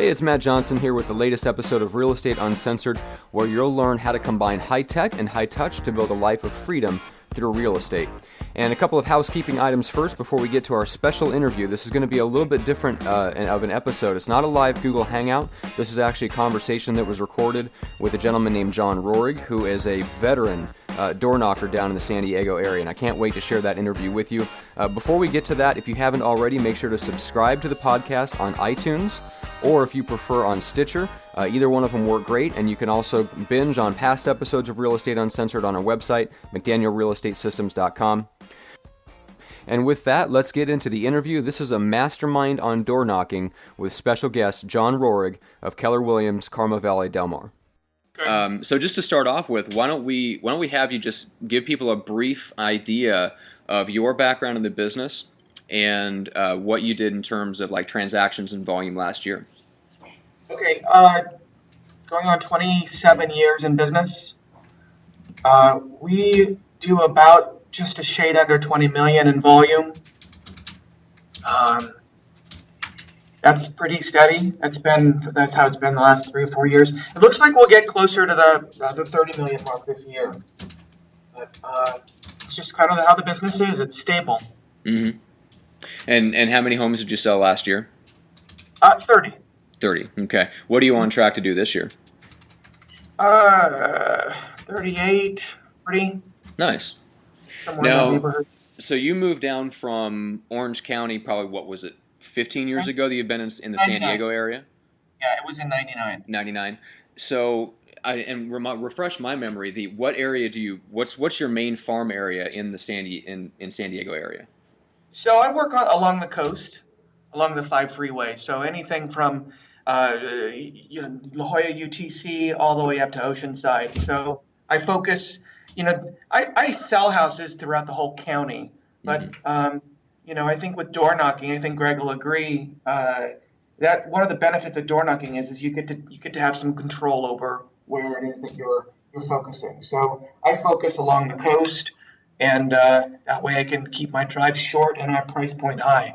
Hey, it's Matt Johnson here with the latest episode of Real Estate Uncensored, where you'll learn how to combine high tech and high touch to build a life of freedom through real estate. And a couple of housekeeping items first before we get to our special interview. This is going to be a little bit different of an episode. It's not a live Google Hangout. This is actually a conversation that was recorded with a gentleman named John Rohrig, who is a veteran door knocker down in the San Diego area, and I can't wait to share that interview with you. Before we get to that, if you haven't already, make sure to subscribe to the podcast on iTunes, or if you prefer on Stitcher. Either one of them work great, and you can also binge on past episodes of Real Estate Uncensored on our website, McDanielRealEstateSystems.com. And with that, let's get into the interview. This is a mastermind on door knocking with special guest John Rohrig of Keller Williams, Carmel Valley, Del Mar. So just to start off with, why don't we have you just give people a brief idea of your background in the business and what you did in terms of like transactions and volume last year. Okay, going on 27 years in business. We do about just a shade under 20 million in volume. That's pretty steady. That's how it's been the last 3 or 4 years. It looks like we'll get closer to the 30 million mark this year. But it's just kind of how the business is. It's stable. Mm-hmm. And how many homes did you sell last year? 30. 30. Okay. What are you on track to do this year? 38. Pretty. Nice. Somewhere in that neighborhood. So you moved down from Orange County, probably, what was it, 15 years ago that you've been in the 99. San Diego area? Yeah, it was in 99. 99. So, refresh my memory. What area what's your main farm area in the San Diego area? So I work along the coast, along the 5 freeway. So anything from La Jolla UTC all the way up to Oceanside. So I focus. I sell houses throughout the whole county, but I think with door knocking, I think Greg will agree that one of the benefits of door knocking is you get to have some control over where it is that you're focusing. So I focus along the coast, and that way I can keep my drive short and my price point high.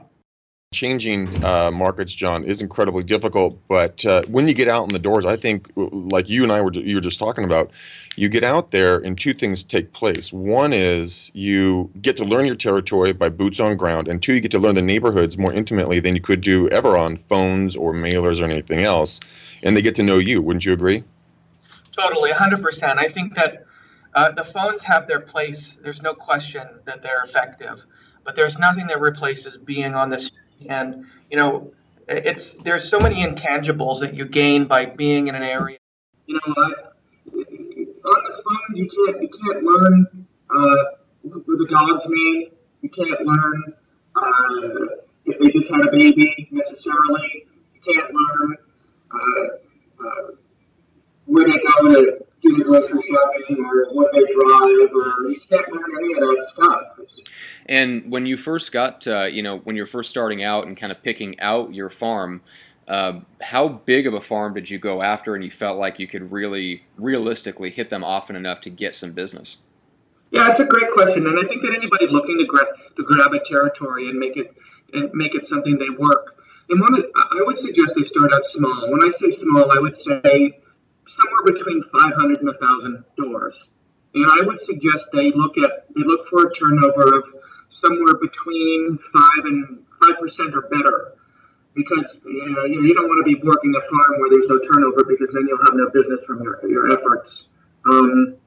Changing markets, John, is incredibly difficult, but when you get out in the doors, I think, like you were just talking about, you get out there and 2 things take place. One is you get to learn your territory by boots on ground, and 2, you get to learn the neighborhoods more intimately than you could do ever on phones or mailers or anything else, and they get to know you. Wouldn't you agree? Totally, 100%. I think that the phones have their place. There's no question that they're effective, but there's nothing that replaces being on the street. And there's so many intangibles that you gain by being in an area. On the phone, you can't learn the dog's name. You can't learn if they just had a baby necessarily. You can't learn where they go to do the grocery shopping or what they drive, or you can't learn any of that stuff. And when you first got, when you're first starting out and kind of picking out your farm, how big of a farm did you go after, and you felt like you could really realistically hit them often enough to get some business? Yeah, it's a great question, and I think that anybody looking to grab a territory and make it something they work, and I would suggest they start out small. When I say small, I would say somewhere between 500 and 1,000 doors. And I would suggest they look for a turnover of somewhere between 5% or better, because you don't want to be working a farm where there's no turnover, because then you'll have no business from your efforts. And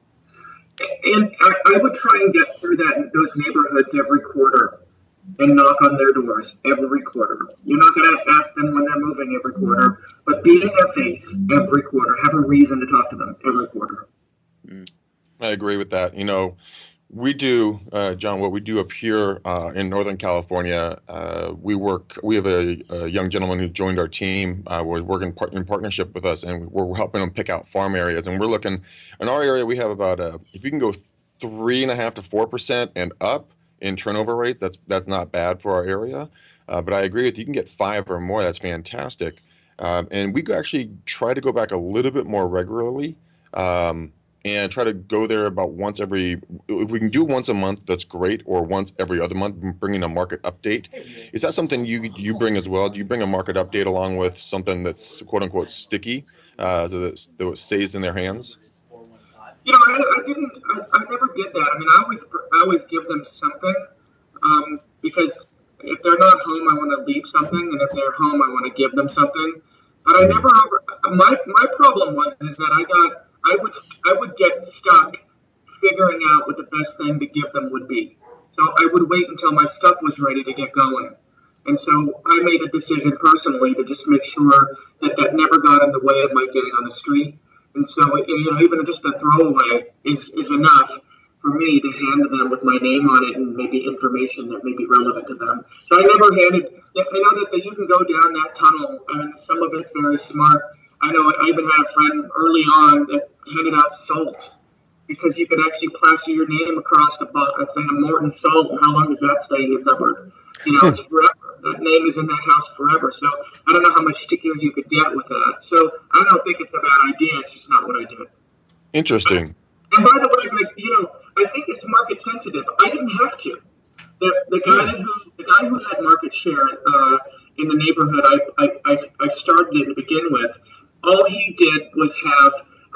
I would try and get through those neighborhoods every quarter and knock on their doors every quarter. You're not going to ask them when they're moving every quarter, but be in their face every quarter. Have a reason to talk to them every quarter. I agree with that. We do, John, what we do up here in Northern California, we have a young gentleman who joined our team. We're working in partnership with us, and we're helping him pick out farm areas. And we're looking, in our area, we have about, if you can go 3.5% to 4% and up in turnover rates, that's not bad for our area. But I agree with you, can get 5 or more, that's fantastic. And we actually try to go back a little bit more regularly. and try to go there about once every, if we can do once a month, that's great, or once every other month, bringing a market update. Is that something you bring as well? Do you bring a market update along with something that's quote unquote sticky, so that stays in their hands? I never did that. I mean, I always give them something, because if they're not home, I want to leave something, and if they're home, I want to give them something. But I never, my problem is that I would get stuck figuring out what the best thing to give them would be. So I would wait until my stuff was ready to get going. And so I made a decision personally to just make sure that never got in the way of my getting on the street. And so, even just a throwaway is enough for me to hand them with my name on it and maybe information that may be relevant to them. So I never handed. I know that you can go down that tunnel, and some of it's very smart. I know I even had a friend early on that handed out salt, because you could actually plaster your name across a thing of Morton salt, and how long does that stay in your cupboard? It's forever. That name is in that house forever. So I don't know how much stickier you could get with that. So I don't think it's a bad idea. It's just not what I did. Interesting. And by the way, I think it's market sensitive. I didn't have to. The guy who had market share in the neighborhood I started in to begin with, all he did was have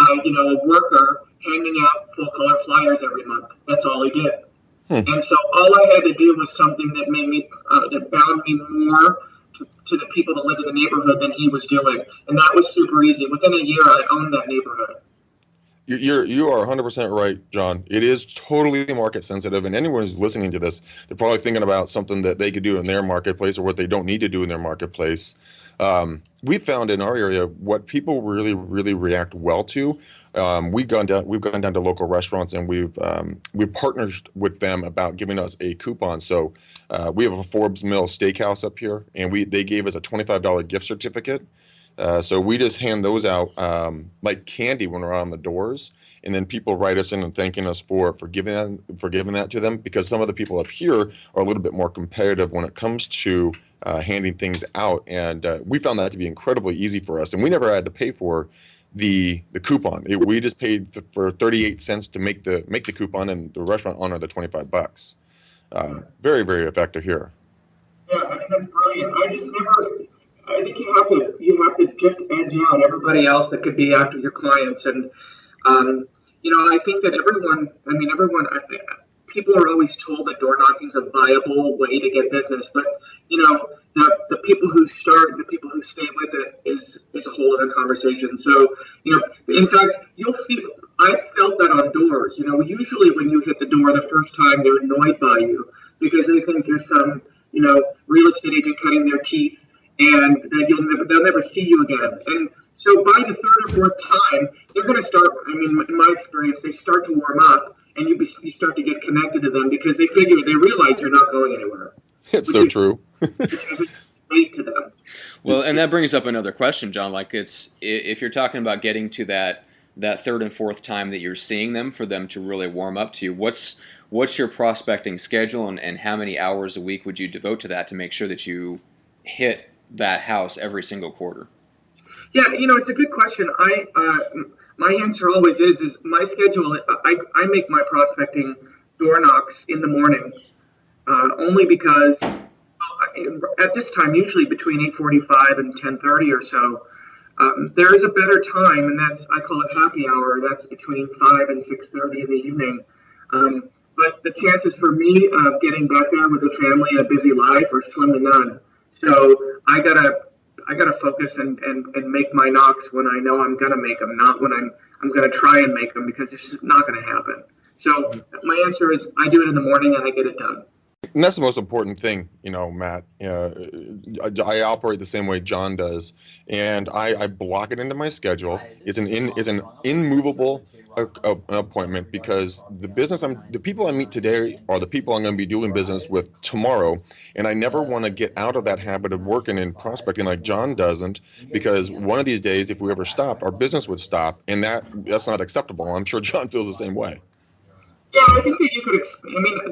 a worker handing out full color flyers every month. That's all he did. And so all I had to do was something that made me that bound me more to the people that lived in the neighborhood than he was doing, and that was super easy. Within a year, I owned that neighborhood. You are 100% right, John. It is totally market sensitive, and anyone who's listening to this, they're probably thinking about something that they could do in their marketplace or what they don't need to do in their marketplace. We found in our area what people really, really react well to. We've gone down to local restaurants, and we've partnered with them about giving us a coupon. So we have a Forbes Mill Steakhouse up here, and they gave us a $25 gift certificate. So we just hand those out like candy when we're on the doors, and then people write us in and thanking us for giving that to them, because some of the people up here are a little bit more competitive when it comes to handing things out, and we found that to be incredibly easy for us, and we never had to pay for the coupon. We just paid for 38 cents to make the coupon, and the restaurant honored the $25. Very, very effective here. Yeah, I think that's brilliant. I think you have to just edge out everybody else that could be after your clients, and I think that everyone, people are always told that door knocking is a viable way to get business, but the people who start, the people who stay with it is a whole other conversation. So in fact, I felt that on doors. Usually when you hit the door the first time, they're annoyed by you because they think you're some real estate agent cutting their teeth, and that they'll never see you again. And so by the third or fourth time, they're going to start. In my experience, they start to warm up, and you start to get connected to them because they realize you're not going anywhere. It's so true. Which is great to them. Well, and that brings up another question, John. Like, if you're talking about getting to that third and fourth time that you're seeing them, for them to really warm up to you, what's your prospecting schedule, and how many hours a week would you devote to that to make sure that you hit that house every single quarter? Yeah, it's a good question. My answer always is my schedule. I make my prospecting door knocks in the morning, only because at this time, usually between 8:45 and 10:30 or so, there is a better time, and I call it happy hour. That's between 5 and 6:30 in the evening. But the chances for me of getting back there with a family and a busy life are slim to none. So I gotta focus and make my knocks when I know I'm gonna make them, not when I'm gonna try and make them, because it's just not gonna happen. So my answer is I do it in the morning and I get it done. And that's the most important thing, Matt. I operate the same way John does, and I block it into my schedule. It's an immovable appointment, because the people I meet today are the people I'm going to be doing business with tomorrow, and I never want to get out of that habit of working and prospecting like John doesn't, because one of these days, if we ever stopped, our business would stop, and that's not acceptable. I'm sure John feels the same way. Yeah, I think that you could.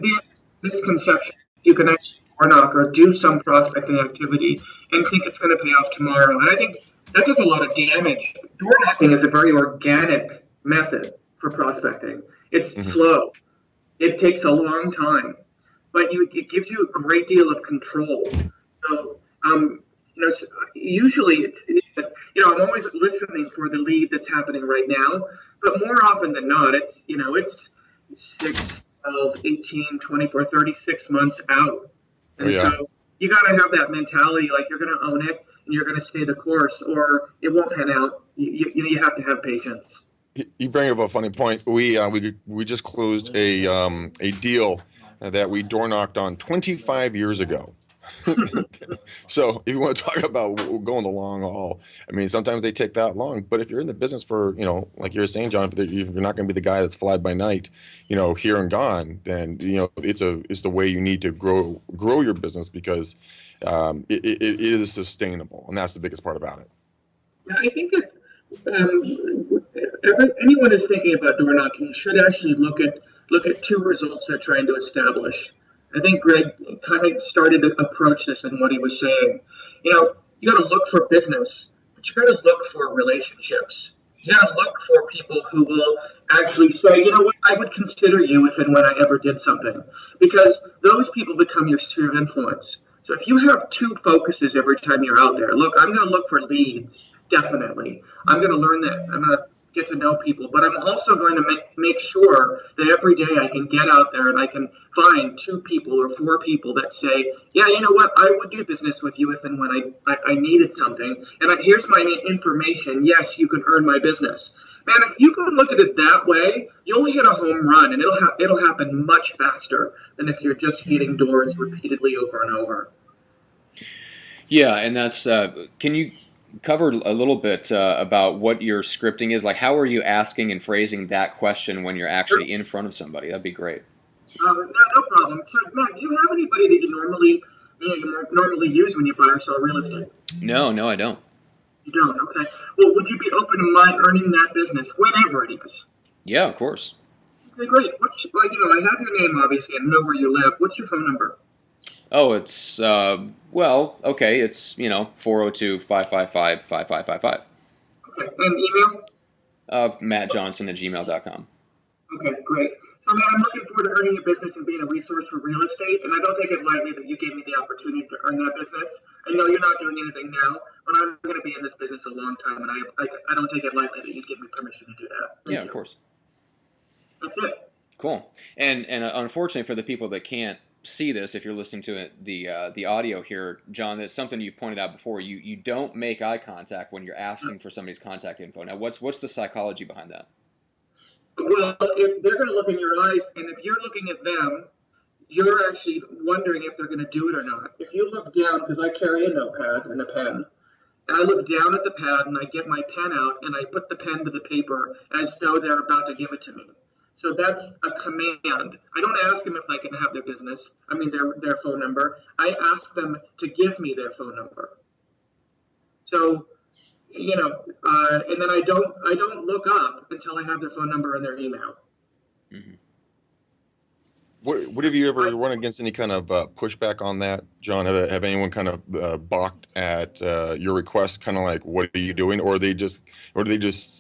The misconception you can actually door knock or do some prospecting activity and think it's going to pay off tomorrow, and I think that does a lot of damage. Door knocking is a very organic method for prospecting. It's Hmm. slow. It takes a long time, but it gives you a great deal of control. So, usually I'm always listening for the lead that's happening right now, but more often than not, it's 6, 12, 18, 24, 36 months out. Oh And yeah. so you got to have that mentality, like you're going to own it and you're going to stay the course, or it won't pan out. You have to have patience. You bring up a funny point. We just closed a deal that we door knocked on 25 years ago. So if you want to talk about going the long haul, I mean, sometimes they take that long. But if you're in the business for, like you're saying, John, if you're not going to be the guy that's fly by night, here and gone, then it's the way you need to grow your business because it is sustainable, and that's the biggest part about it. Yeah, I think that anyone who's thinking about door knocking should actually look at two results they're trying to establish. I think Greg kind of started to approach this in what he was saying. You got to look for business, but you got to look for relationships. You got to look for people who will actually say, you know what, I would consider you if and when I ever did something, because those people become your sphere of influence. So if you have two focuses every time you're out there, look, I'm going to look for leads, definitely. I'm going to learn that. I'm going to get to know people, but I'm also going to make sure that every day I can get out there and I can find 2 people or 4 people that say, yeah, you know what, I would do business with you if and when I needed something. And here's my information. Yes, you can earn my business. Man, if you can look at it that way, you'll hit a home run, and it'll happen much faster than if you're just hitting doors repeatedly over and over. Yeah, and that's can you cover a little bit about what your scripting is? Like, how are you asking and phrasing that question when you're Sure. actually in front of somebody? That'd be great. No problem. So, Matt, do you have anybody that you normally use when you buy or sell real estate? No, no, I don't. You don't. Okay. Well, would you be open to my earning that business, whatever it is? Yeah, of course. Okay, great. I have your name obviously and know where you live. What's your phone number? Oh, it's well, okay. It's 402-555-5555. Okay. And email? MattJohnson@gmail.com. Okay, great. So, Matt, I'm looking forward to earning your business and being a resource for real estate. And I don't take it lightly that you gave me the opportunity to earn that business. I know you're not doing anything now, but I'm going to be in this business a long time, and I don't take it lightly that you give me permission to do that. Yeah, Thank of you. course. That's it. Cool. And unfortunately for the people that can't see this, if you're listening to it, the audio here, John, that's something you pointed out before. You don't make eye contact when you're asking for somebody's contact info. Now, what's the psychology behind that? Well, if they're going to look in your eyes, and if you're looking at them, you're actually wondering if they're going to do it or not. If you look down, because I carry a notepad and a pen, and I look down at the pad and I get my pen out and I put the pen to the paper as though they're about to give it to me. So that's a command. I don't ask them if I can have their phone number. I ask them to give me their phone number. So, and then I don't look up until I have their phone number and their email. Mm-hmm. What have you ever run against any kind of pushback on that, John? Have anyone kind of balked at your request, kind of like, what are you doing? Or do they just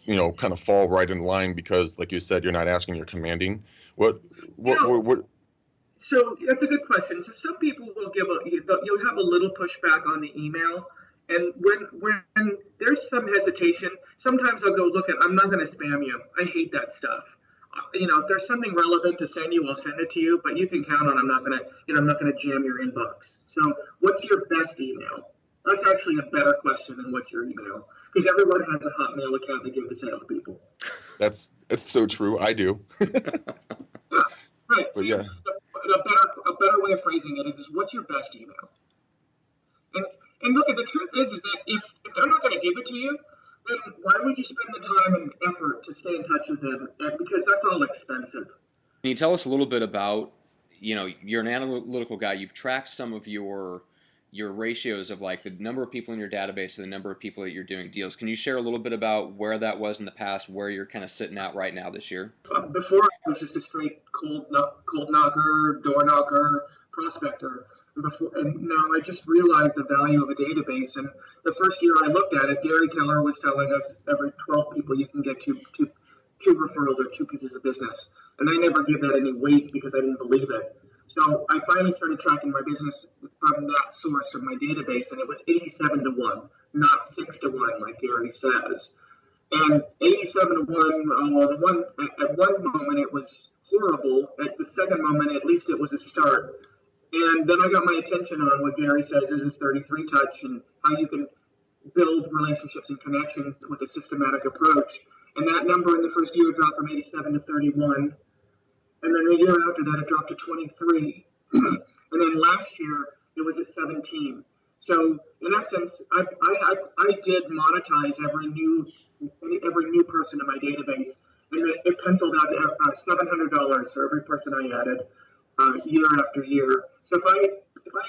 kind of fall right in line because, like you said, you're not asking, you're commanding? What? So that's a good question. So some people will you'll have a little pushback on the email. And when there's some hesitation, sometimes I'll go, look, I'm not going to spam you. I hate that stuff. If there's something relevant to send you, I'll send it to you. But you can count on I'm not gonna jam your inbox. So what's your best email? That's actually a better question than what's your email, because everyone has a Hotmail account they give to salespeople. That's so true. I do. Yeah, right. But yeah. A better way of phrasing it is what's your best email? And look, the truth is that if they're not going to give it to you, then why would you spend the time and effort to stay in touch with them? Because that's all expensive. Can you tell us a little bit about, you're an analytical guy. You've tracked some of your ratios of like the number of people in your database to the number of people that you're doing deals. Can you share a little bit about where that was in the past, where you're kind of sitting at right now this year? Before, I was just a straight cold knocker, door knocker, prospector. And now I just realized the value of a database. And the first year I looked at it, Gary Keller was telling us every 12 people you can get two two referrals or two pieces of business. And I never gave that any weight because I didn't believe it. So I finally started tracking my business from that source of my database, and it was 87 to 1, not 6 to 1, like Gary says. And 87 to 1, at one moment it was horrible. At the second moment, at least it was a start. And then I got my attention on what Gary says is his 33 touch and how you can build relationships and connections with a systematic approach. And that number in the first year dropped from 87 to 31. And then the year after that, it dropped to 23. And then last year, it was at 17. So in essence, I did monetize every new person in my database, and it penciled out to $700 for every person I added year after year. So if I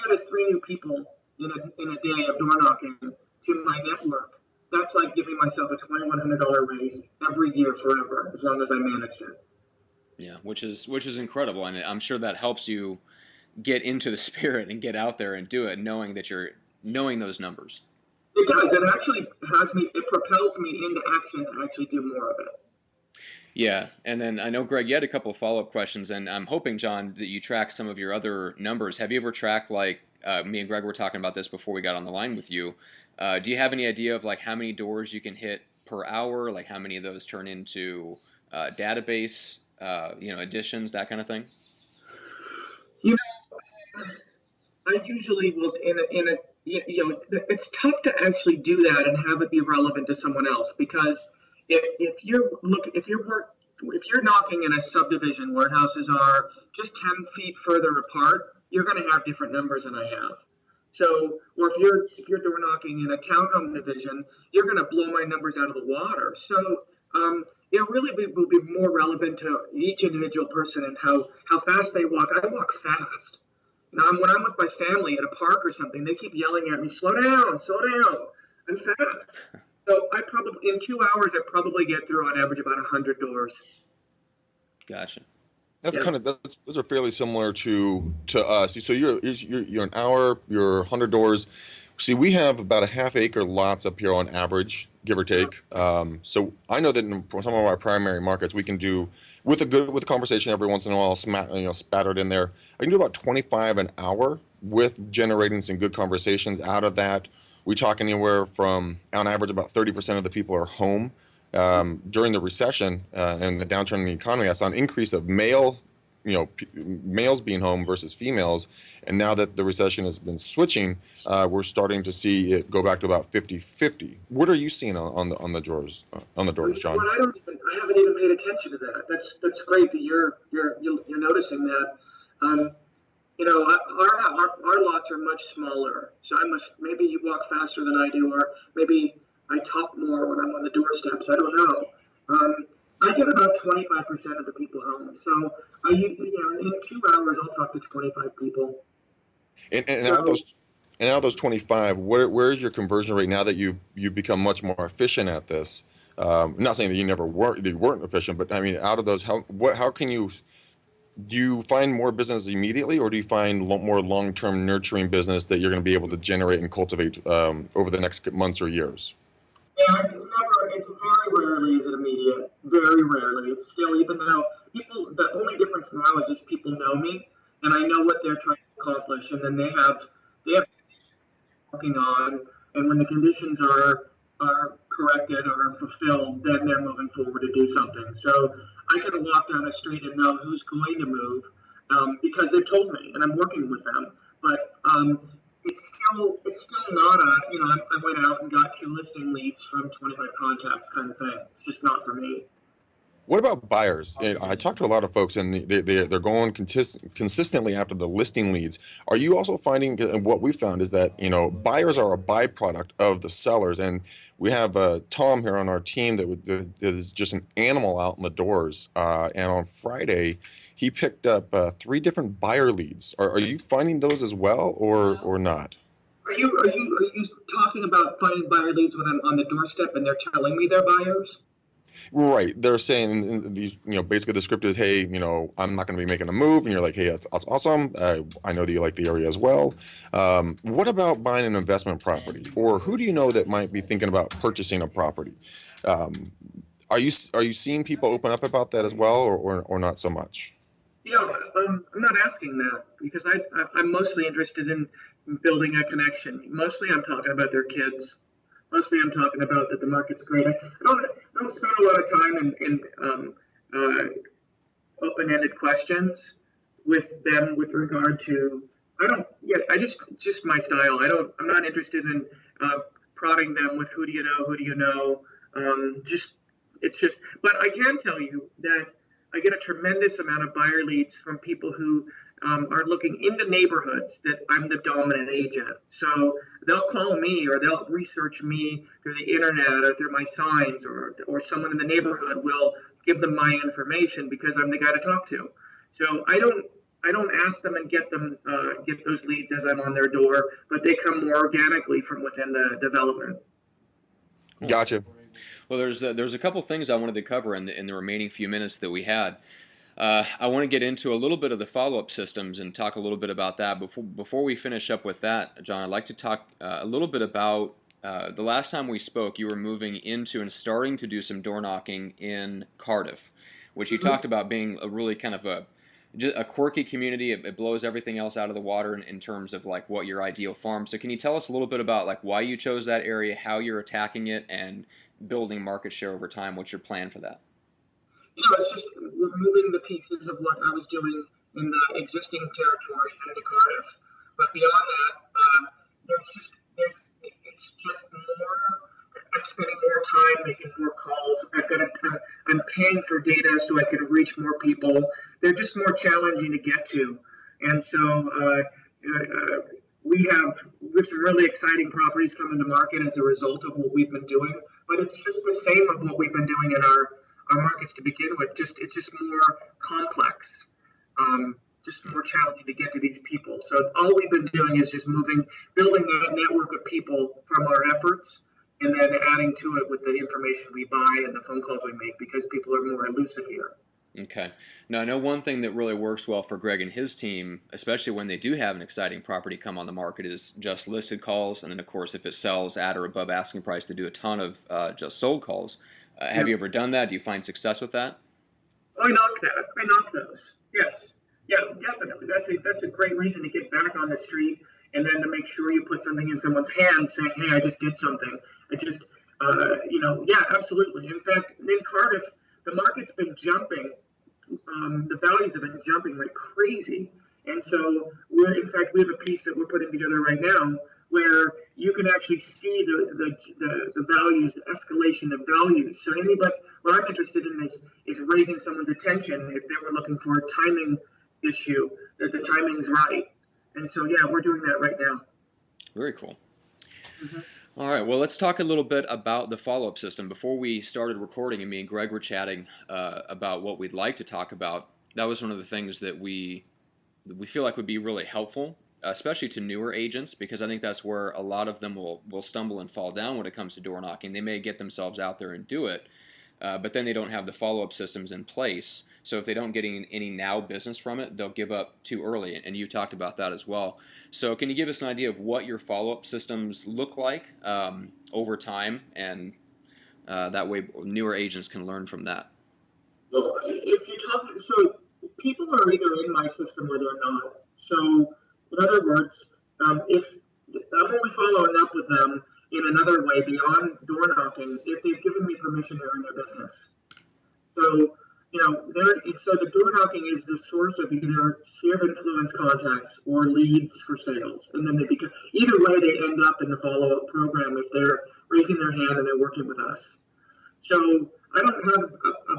added 3 new people in a day of door knocking to my network, that's like giving myself a $2,100 raise every year forever, as long as I managed it. Yeah, which is incredible, and I'm sure that helps you get into the spirit and get out there and do it, knowing those numbers. It does. It actually it propels me into action to actually do more of it. Yeah, and then I know, Greg, you had a couple of follow-up questions, and I'm hoping, John, that you track some of your other numbers. Have you ever tracked, like, me and Greg were talking about this before we got on the line with you. Do you have any idea of, like, how many doors you can hit per hour, like how many of those turn into database, additions, that kind of thing? I usually will it's tough to actually do that and have it be relevant to someone else, because if you're knocking in a subdivision where houses are just 10 feet further apart, you're going to have different numbers than I have. So, or if you're door knocking in a townhome division, you're going to blow my numbers out of the water. So, it really will be more relevant to each individual person and how fast they walk. I walk fast. Now, when I'm with my family at a park or something, they keep yelling at me, slow down, slow down. I'm fast. So in 2 hours, I probably get through on average about 100 doors. Gotcha. Those are fairly similar to us. So you're an hour, you're 100 doors. See, we have about a half-acre lots up here on average, give or take. So I know that in some of our primary markets, we can do with a conversation every once in a while, spattered in there. I can do about 25 an hour with generating some good conversations out of that. We talk anywhere from, on average, about 30% of the people are home. During the recession and the downturn in the economy, I saw an increase of males being home versus females. And now that the recession has been switching, we're starting to see it go back to about 50-50. What are you seeing on the doors, John? Well, I haven't even paid attention to that. That's great that you're noticing that. Our lots are much smaller, so maybe you walk faster than I do, or maybe I talk more when I'm on the doorsteps. I don't know. I get about 25% of the people home. So in 2 hours, I'll talk to 25 people. And out of those 25, where is your conversion rate now that you've become much more efficient at this? I'm not saying that you weren't efficient, but I mean, out of those, do you find more business immediately, or do you find more long-term nurturing business that you're going to be able to generate and cultivate over the next months or years? Yeah, it's very rarely is it immediate. Very rarely. It's still, even though the only difference now is just people know me and I know what they're trying to accomplish, and then they have conditions they're working on, and when the conditions are corrected or fulfilled, then they're moving forward to do something. So I can walk down the street and know who's going to move because they've told me, and I'm working with them. But it's still not I went out and got 2 listing leads from 25 contacts kind of thing. It's just not for me. What about buyers? I talk to a lot of folks, and they're going consistently after the listing leads. Are you also finding, and what we found is that buyers are a byproduct of the sellers, and we have Tom here on our team that is just an animal out in the doors. And on Friday, he picked up 3 different buyer leads. Are you finding those as well, or not? Are you talking about finding buyer leads when I'm on the doorstep and they're telling me they're buyers? Right. They're saying these, basically the script is, hey, I'm not going to be making a move. And you're like, hey, that's awesome. I know that you like the area as well. What about buying an investment property? Or who do you know that might be thinking about purchasing a property? Are you seeing people open up about that as well, or not so much? I'm not asking that because I'm mostly interested in building a connection. Mostly, I'm talking about their kids. Mostly, I'm talking about that the market's great. I don't spend a lot of time open-ended questions with them with regard to. I don't. Yeah, I just my style. I'm not interested in prodding them with who do you know, who do you know. Just it's just. But I can tell you that I get a tremendous amount of buyer leads from people who are looking into neighborhoods that I'm the dominant agent. So they'll call me or they'll research me through the internet or through my signs or someone in the neighborhood will give them my information because I'm the guy to talk to. So I don't ask them and get those leads as I'm on their door, but they come more organically from within the development. Gotcha. Well, there's a couple things I wanted to cover in the remaining few minutes that we had. I want to get into a little bit of the follow-up systems and talk a little bit about that. Before we finish up with that, John, I'd like to talk a little bit about the last time we spoke. You were moving into and starting to do some door knocking in Cardiff, which you talked about being a really kind of a quirky community. It blows everything else out of the water in terms of like what your ideal farm. So can you tell us a little bit about like why you chose that area, how you're attacking it, and building market share over time? What's your plan for that? It's just removing the pieces of what I was doing in the existing territories into Cardiff. But beyond that, it's just more. I'm spending more time making more calls. I'm paying for data so I can reach more people. They're just more challenging to get to, and so we have some really exciting properties coming to market as a result of what we've been doing. But it's just the same of what we've been doing in our markets to begin with. It's just more complex, just more challenging to get to these people. So all we've been doing is just building that network of people from our efforts, and then adding to it with the information we buy and the phone calls we make because people are more elusive here. Okay. Now, I know one thing that really works well for Greg and his team, especially when they do have an exciting property come on the market, is just listed calls. And then, of course, if it sells at or above asking price, they do a ton of just sold calls. Have you ever done that? Do you find success with that? I knock that. I knock those. Yes. Yeah, definitely. That's a great reason to get back on the street and then to make sure you put something in someone's hands saying, hey, I just did something. I just, yeah, absolutely. In fact, in Cardiff, the market's been jumping. The values have been jumping like crazy. And so in fact, we have a piece that we're putting together right now where you can actually see the values, the escalation of values. So what I'm interested in is raising someone's attention if they were looking for a timing issue, that the timing's right. And so, yeah, we're doing that right now. Very cool. Mm-hmm. All right, well, let's talk a little bit about the follow-up system. Before we started recording and me and Greg were chatting about what we'd like to talk about, that was one of the things that we feel like would be really helpful, especially to newer agents, because I think that's where a lot of them will stumble and fall down when it comes to door knocking. They may get themselves out there and do it, but then they don't have the follow-up systems in place. So if they don't get any now business from it, they'll give up too early, and you talked about that as well. So can you give us an idea of what your follow-up systems look like over time, and that way newer agents can learn from that? Well, so people are either in my system or they're not. So in other words, if I'm only following up with them in another way beyond door knocking if they've given me permission to earn their business. So so the door knocking is the source of either sphere of influence contacts or leads for sales, and then either way they end up in the follow-up program if they're raising their hand and they're working with us. So I don't have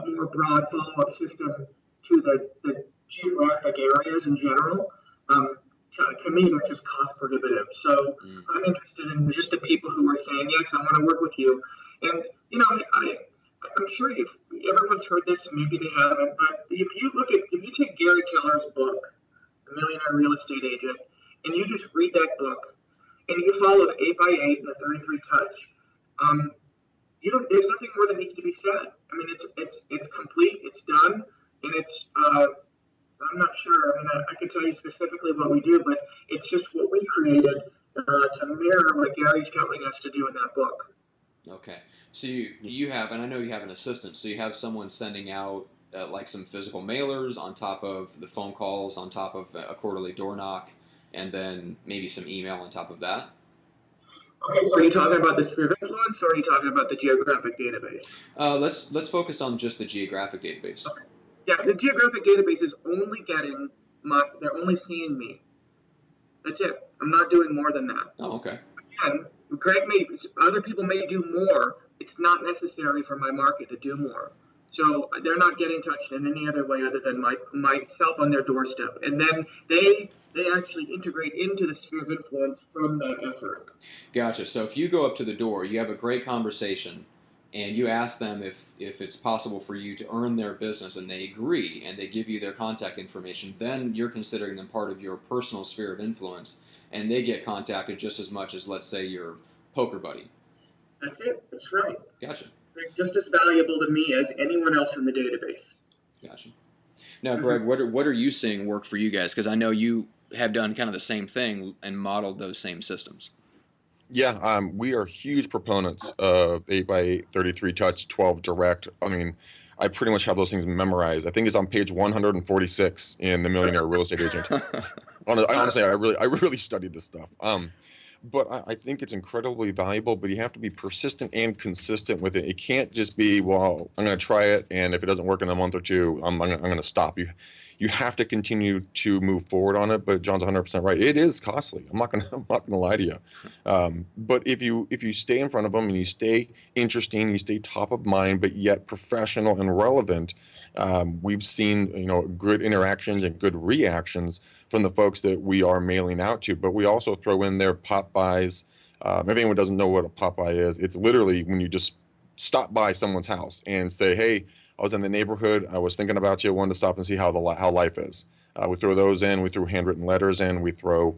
a more broad follow-up system to the geographic areas in general. To me, that's just cost prohibitive. So I'm interested in just the people who are saying, yes, I want to work with you. And, I'm sure if everyone's heard this, maybe they haven't, but if you take Gary Keller's book, The Millionaire Real Estate Agent, and you just read that book, and you follow the 8x8 and the 33 touch, there's nothing more that needs to be said. I mean, it's complete, it's done, and I'm not sure. I mean, I can tell you specifically what we do, but it's just what we created to mirror what Gary's telling us to do in that book. Okay. So you have, and I know you have an assistant, so you have someone sending out like some physical mailers on top of the phone calls, on top of a quarterly door knock, and then maybe some email on top of that. Okay, so are you talking about the sphere of influence, or are you talking about the geographic database? Let's focus on just the geographic database. Okay. Yeah, the geographic database is only getting they're only seeing me. That's it. I'm not doing more than that. Oh, okay. Again, other people may do more. It's not necessary for my market to do more. So they're not getting touched in any other way other than myself on their doorstep. And then they actually integrate into the sphere of influence from that effort. Gotcha. So if you go up to the door, you have a great conversation, and you ask them if it's possible for you to earn their business, and they agree, and they give you their contact information, then you're considering them part of your personal sphere of influence, and they get contacted just as much as, let's say, your poker buddy. That's it. That's right. Gotcha. They're just as valuable to me as anyone else in the database. Gotcha. Now, Greg, what are you seeing work for you guys? Because I know you have done kind of the same thing and modeled those same systems. Yeah, we are huge proponents of 8x8, 33 touch, 12 direct. I mean, I pretty much have those things memorized. I think it's on page 146 in The Millionaire Real Estate Agent. Honestly, I really studied this stuff. But I think it's incredibly valuable, but you have to be persistent and consistent with it. It can't just be, well, I'm going to try it, and if it doesn't work in a month or two, I'm going to stop. You have to continue to move forward on it, but John's 100% right. It is costly. I'm not going to lie to you. But if you stay in front of them and you stay interesting, you stay top of mind, but yet professional and relevant, we've seen good interactions and good reactions from the folks that we are mailing out to. But we also throw in their pop buys. If anyone doesn't know what a pop buy is, it's literally when you just stop by someone's house and say, hey, I was in the neighborhood, I was thinking about you, wanted to stop and see how life is. We throw those in, we throw handwritten letters in, we throw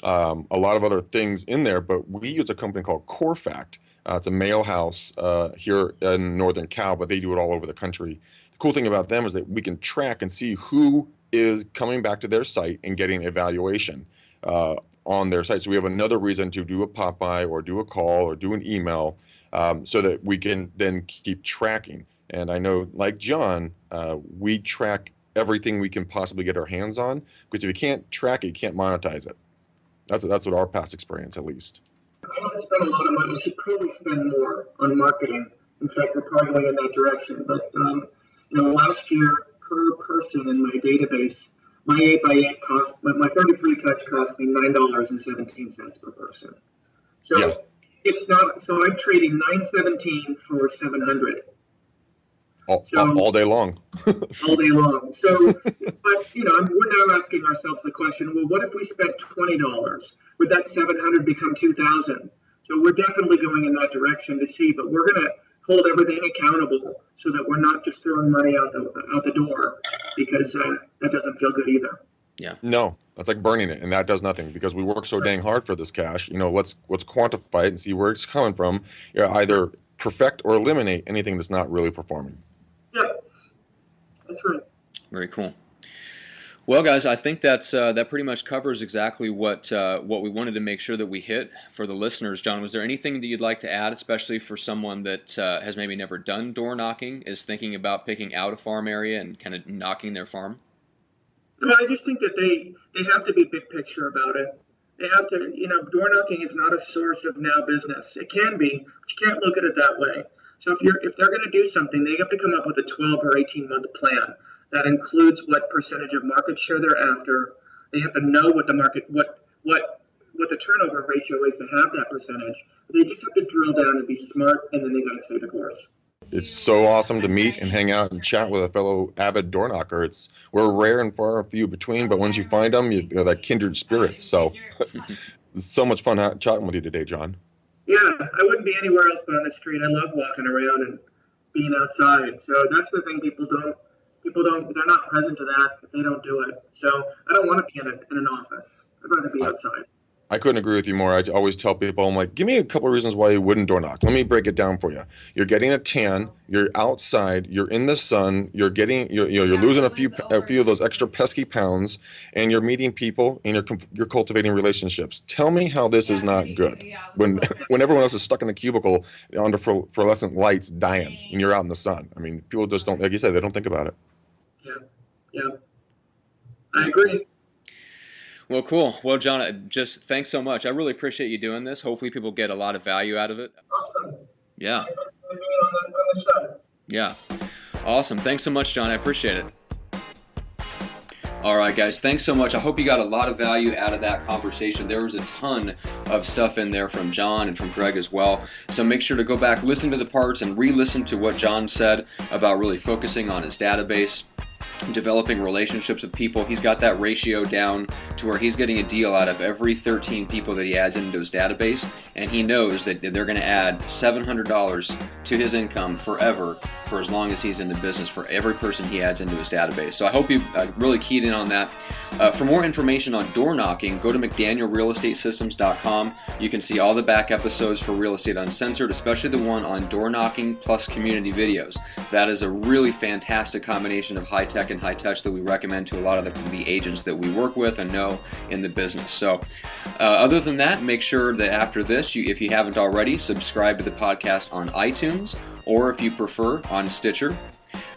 a lot of other things in there, but we use a company called CoreFact. It's a mail house here in Northern Cal, but they do it all over the country. The cool thing about them is that we can track and see who is coming back to their site and getting a valuation on their site. So we have another reason to do a pop-by or do a call or do an email so that we can then keep tracking. And I know, like John, we track everything we can possibly get our hands on, because if you can't track it, you can't monetize it. That's what our past experience, at least. I don't spend a lot of money. I should probably spend more on marketing. In fact, we're probably going in that direction. But last year per person in my database, my 8x8 my 33 touch cost me $9.17 per person. So yeah. It's not. So I'm trading $9.17 for $700. All day long. All day long. So, but we're now asking ourselves the question: well, what if we spent $20? Would that 700 become 2,000? So we're definitely going in that direction to see, but we're going to hold everything accountable so that we're not just throwing money out the door, because that doesn't feel good either. Yeah. No, that's like burning it, and that does nothing, because we work so dang hard for this cash. Let's quantify it and see where it's coming from. Either perfect or eliminate anything that's not really performing. Yeah, that's right. Very cool. Well, guys, I think that pretty much covers exactly what we wanted to make sure that we hit for the listeners. John, was there anything that you'd like to add, especially for someone that has maybe never done door knocking, is thinking about picking out a farm area and kind of knocking their farm? No, I just think that they have to be big picture about it. They have to, door knocking is not a source of now business. It can be, but you can't look at it that way. So if they're going to do something, they have to come up with a 12 or 18-month plan that includes what percentage of market share they're after. They have to know what the market, what the turnover ratio is to have that percentage. They just have to drill down and be smart, and then they got to stay the course. It's so awesome to meet and hang out and chat with a fellow avid door knocker. We're rare and far few between, but once you find them, you're that kindred spirits. So it's so much fun chatting with you today, John. Yeah, I wouldn't be anywhere else but on the street. I love walking around and being outside. So that's the thing they're not present to that if they don't do it. So I don't want to be in an office. I'd rather be outside. I couldn't agree with you more. I always tell people, I'm like, give me a couple of reasons why you wouldn't door knock. Let me break it down for you. You're getting a tan. You're outside. You're in the sun. You're losing a few of those extra pesky pounds, and you're meeting people and you're cultivating relationships. Tell me how this is not good when everyone else is stuck in a cubicle under fluorescent lights, dying, and you're out in the sun. I mean, people just don't, like you said, they don't think about it. Yeah, I agree. Well, cool. Well, John, just thanks so much. I really appreciate you doing this. Hopefully people get a lot of value out of it. Awesome. Yeah. On the show. Yeah. Awesome. Thanks so much, John. I appreciate it. All right, guys. Thanks so much. I hope you got a lot of value out of that conversation. There was a ton of stuff in there from John and from Greg as well. So make sure to go back, listen to the parts, and re-listen to what John said about really focusing on his database, developing relationships with people. He's got that ratio down to where he's getting a deal out of every 13 people that he adds into his database, and he knows that they're going to add $700 to his income forever for as long as he's in the business, for every person he adds into his database. So I hope you really keyed in on that. For more information on door knocking, go to McDanielRealEstateSystems.com. You can see all the back episodes for Real Estate Uncensored, especially the one on door knocking plus community videos. That is a really fantastic combination of high tech and high touch that we recommend to a lot of the agents that we work with and know in the business. So other than that, make sure that after this, if you haven't already, subscribe to the podcast on iTunes, or if you prefer, on Stitcher.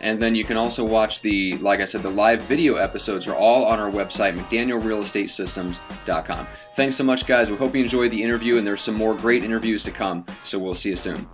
And then you can also watch like I said, the live video episodes are all on our website, McDanielRealEstateSystems.com. Thanks so much, guys. We hope you enjoyed the interview, and there's some more great interviews to come, so we'll see you soon.